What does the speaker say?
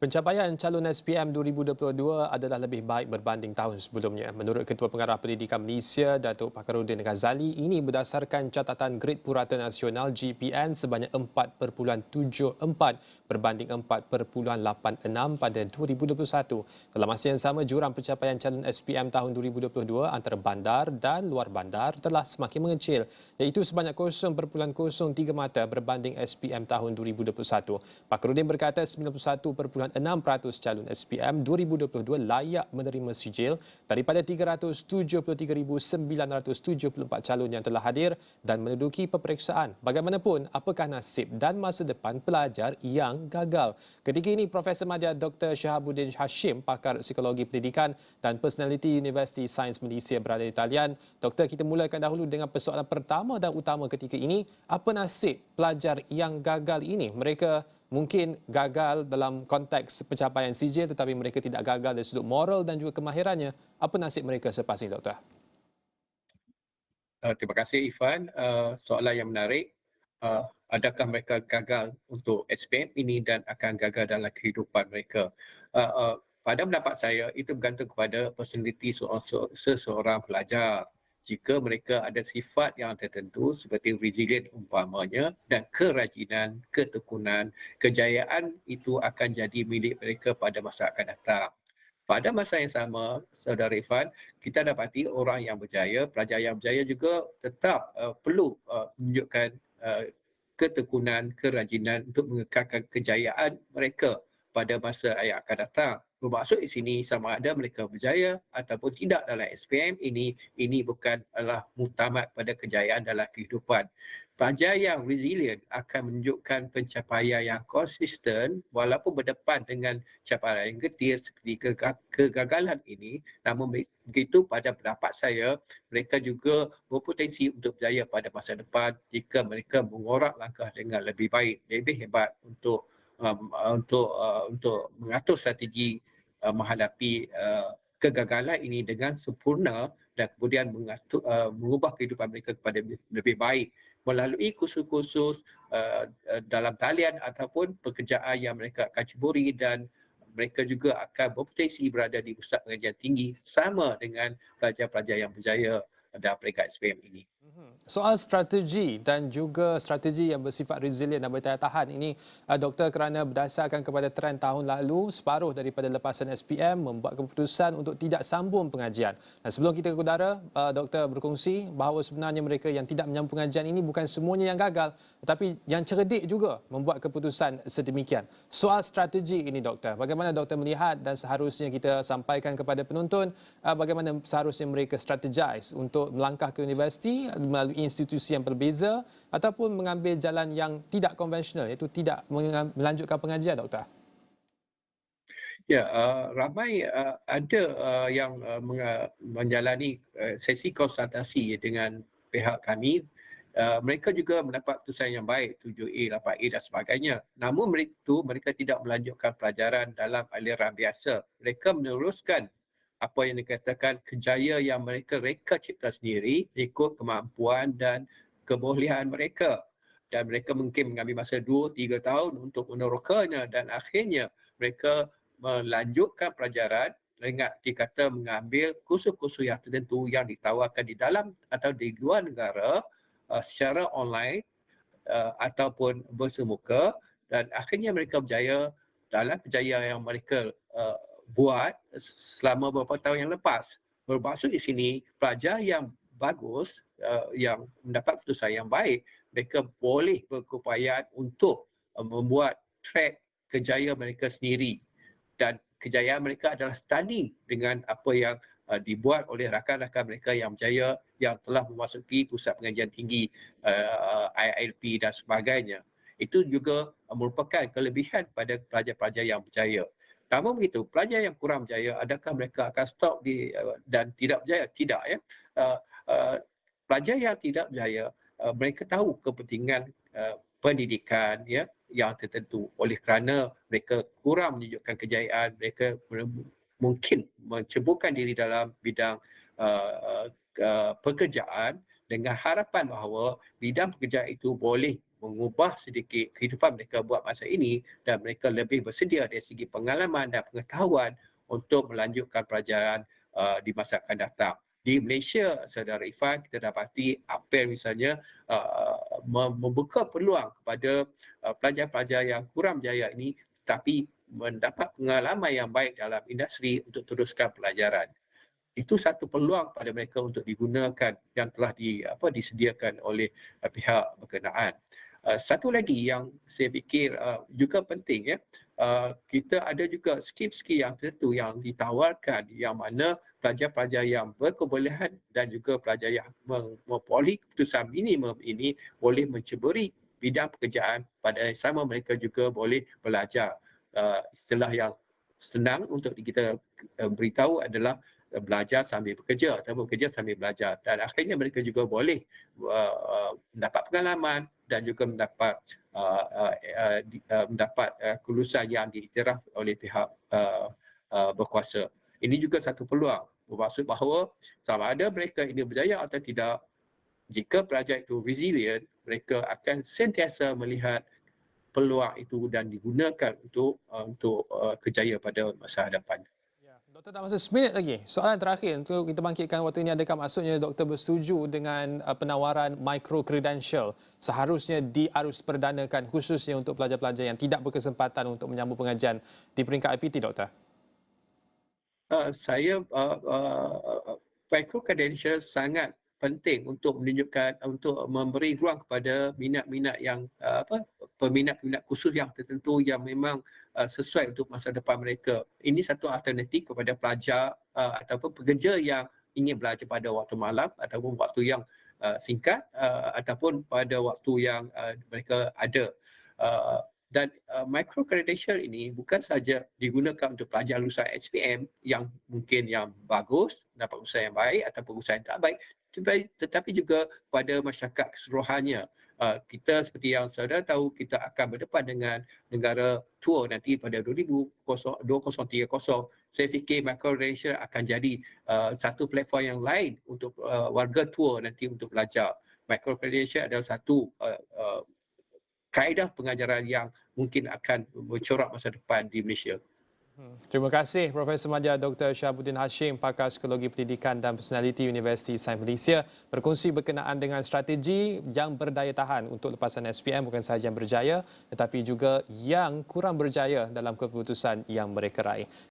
Pencapaian calon SPM 2022 adalah lebih baik berbanding tahun sebelumnya. Menurut Ketua Pengarah Pendidikan Malaysia, Datuk Fakhruddin Ghazali, ini berdasarkan catatan Grid Purata Nasional GPN sebanyak 4.74 berbanding 4.86 pada 2021. Dalam masa yang sama, jurang pencapaian calon SPM tahun 2022 antara bandar dan luar bandar telah semakin mengecil, iaitu sebanyak 0.03 mata berbanding SPM tahun 2021. Fakhruddin berkata 91.6% calon SPM 2022 layak menerima sijil daripada 373,974 calon yang telah hadir dan menduduki peperiksaan. Bagaimanapun, apakah nasib dan masa depan pelajar yang gagal? Ketika ini, Profesor Madya Dr. Shahabuddin Hashim, pakar psikologi pendidikan dan personaliti Universiti Sains Malaysia berada di talian. Doktor, kita mulakan dahulu dengan persoalan pertama dan utama ketika ini. Apa nasib pelajar yang gagal ini? Mereka mungkin gagal dalam konteks pencapaian sijil tetapi mereka tidak gagal dari sudut moral dan juga kemahirannya. Apa nasib mereka selepas ini, Doktor? Terima kasih Ifan. Soalan yang menarik. Adakah mereka gagal untuk SPM ini dan akan gagal dalam kehidupan mereka? Pada pendapat saya, itu bergantung kepada personaliti seseorang pelajar. Jika mereka ada sifat yang tertentu seperti resilient umpamanya dan kerajinan, ketekunan, kejayaan itu akan jadi milik mereka pada masa akan datang. Pada masa yang sama, Saudara Irfan, kita dapati orang yang berjaya, pelajar yang berjaya juga tetap perlu menunjukkan ketekunan, kerajinan untuk mengekalkan kejayaan mereka pada masa yang akan datang. Bermaksud di sini sama ada mereka berjaya ataupun tidak dalam SPM ini bukanlah muktamad pada kejayaan dalam kehidupan. Pelajar yang resilient akan menunjukkan pencapaian yang konsisten walaupun berdepan dengan capaian yang getir seperti kegagalan ini. Namun begitu pada pendapat saya, mereka juga berpotensi untuk berjaya pada masa depan jika mereka mengorak langkah dengan lebih baik, lebih hebat untuk mengatur strategi menghadapi kegagalan ini dengan sempurna dan kemudian mengubah kehidupan mereka kepada lebih baik melalui kursus-kursus dalam talian ataupun pekerjaan yang mereka akan ceburi, dan mereka juga akan berpotensi berada di pusat pengajian tinggi sama dengan pelajar-pelajar yang berjaya dalam peringkat SPM ini. Soal strategi dan juga strategi yang bersifat resilient dan bertahan tahan ini, Doktor, kerana berdasarkan kepada trend tahun lalu, separuh daripada lepasan SPM membuat keputusan untuk tidak sambung pengajian. Dan sebelum kita ke udara, Doktor berkongsi bahawa sebenarnya mereka yang tidak menyambung pengajian ini bukan semuanya yang gagal, tetapi yang cerdik juga membuat keputusan sedemikian. Soal strategi ini, Doktor, bagaimana Doktor melihat dan seharusnya kita sampaikan kepada penonton bagaimana seharusnya mereka strategize untuk melangkah ke universiti melalui institusi yang berbeza ataupun mengambil jalan yang tidak konvensional, iaitu tidak melanjutkan pengajian, Doktor? Ya, ramai ada yang menjalani sesi konsultasi dengan pihak kami. Mereka juga mendapat keputusan yang baik, 7A, 8A dan sebagainya. Namun mereka tidak melanjutkan pelajaran dalam aliran biasa. Mereka meneruskan apa yang dikatakan kejayaan yang mereka reka cipta sendiri ikut kemampuan dan kebolehan mereka. Dan mereka mungkin mengambil masa 2-3 tahun untuk menerokanya dan akhirnya mereka melanjutkan pelajaran dengan dikata mengambil kursus-kursus yang tertentu yang ditawarkan di dalam atau di luar negara secara online ataupun bersemuka, dan akhirnya mereka berjaya dalam kejayaan yang mereka buat selama beberapa tahun yang lepas. Bermaksud di sini, pelajar yang bagus, yang mendapat keputusan yang baik, mereka boleh berkeupayaan untuk membuat track kejayaan mereka sendiri, dan kejayaan mereka adalah standing dengan apa yang dibuat oleh rakan-rakan mereka yang berjaya yang telah memasuki pusat pengajian tinggi IILP dan sebagainya. Itu juga merupakan kelebihan pada pelajar-pelajar yang berjaya. Namun begitu, pelajar yang kurang berjaya, adakah mereka akan stop dan tidak berjaya? Tidak, ya. Pelajar yang tidak berjaya, mereka tahu kepentingan pendidikan, ya, yang tertentu. Oleh kerana mereka kurang menunjukkan kejayaan, mereka mungkin menceburkan diri dalam bidang pekerjaan dengan harapan bahawa bidang pekerjaan itu boleh mengubah sedikit kehidupan mereka buat masa ini dan mereka lebih bersedia dari segi pengalaman dan pengetahuan untuk melanjutkan pelajaran di masa akan datang. Di Malaysia, Saudara Irfan, kita dapati APEL misalnya membuka peluang kepada pelajar-pelajar yang kurang berjaya ini tetapi mendapat pengalaman yang baik dalam industri untuk teruskan pelajaran. Itu satu peluang pada mereka untuk digunakan yang telah disediakan oleh pihak berkenaan. Satu lagi yang saya fikir juga penting, kita ada juga skim-skim yang tertentu yang ditawarkan yang mana pelajar-pelajar yang berkebolehan dan juga pelajar yang memperoleh keputusan minimum ini boleh menceburi bidang pekerjaan, pada sama mereka juga boleh belajar. Istilah yang senang untuk kita beritahu adalah belajar sambil bekerja atau bekerja sambil belajar, dan akhirnya mereka juga boleh mendapat pengalaman dan juga mendapat kelulusan yang diiktiraf oleh pihak berkuasa. Ini juga satu peluang, bermaksud bahawa sama ada mereka ini berjaya atau tidak, jika pelajar itu resilient, mereka akan sentiasa melihat peluang itu dan digunakan untuk kejayaan pada masa hadapan. Ya, Doktor tak masa seminit lagi. Soalan terakhir untuk kita bangkitkan waktu ini, adakah maksudnya doktor bersetuju dengan penawaran micro credential seharusnya diarus perdanakan khususnya untuk pelajar-pelajar yang tidak berkesempatan untuk menyambung pengajian di peringkat IPT, doktor? Saya micro credential sangat penting untuk menunjukkan, untuk memberi ruang kepada minat-minat yang peminat-peminat khusus yang tertentu yang memang sesuai untuk masa depan mereka. Ini satu alternatif kepada pelajar ataupun pekerja yang ingin belajar pada waktu malam ataupun waktu yang singkat ataupun pada waktu yang mereka ada. Dan micro credential ini bukan saja digunakan untuk pelajar lulusan HPM yang mungkin yang bagus, dapat usaha yang baik ataupun usaha yang tak baik, tetapi juga pada masyarakat keseluruhannya. Kita seperti yang saudara tahu, kita akan berdepan dengan negara tua nanti pada 2030. Saya fikir micro credential akan jadi satu platform yang lain untuk warga tua nanti untuk belajar. Micro credential adalah satu kaedah pengajaran yang mungkin akan mencorak masa depan di Malaysia. Terima kasih Profesor Madya Dr. Syahabuddin Hashim, pakar psikologi pendidikan dan personaliti Universiti Sains Malaysia, berkongsi berkenaan dengan strategi yang berdaya tahan untuk lepasan SPM, bukan sahaja yang berjaya tetapi juga yang kurang berjaya dalam keputusan yang mereka raih.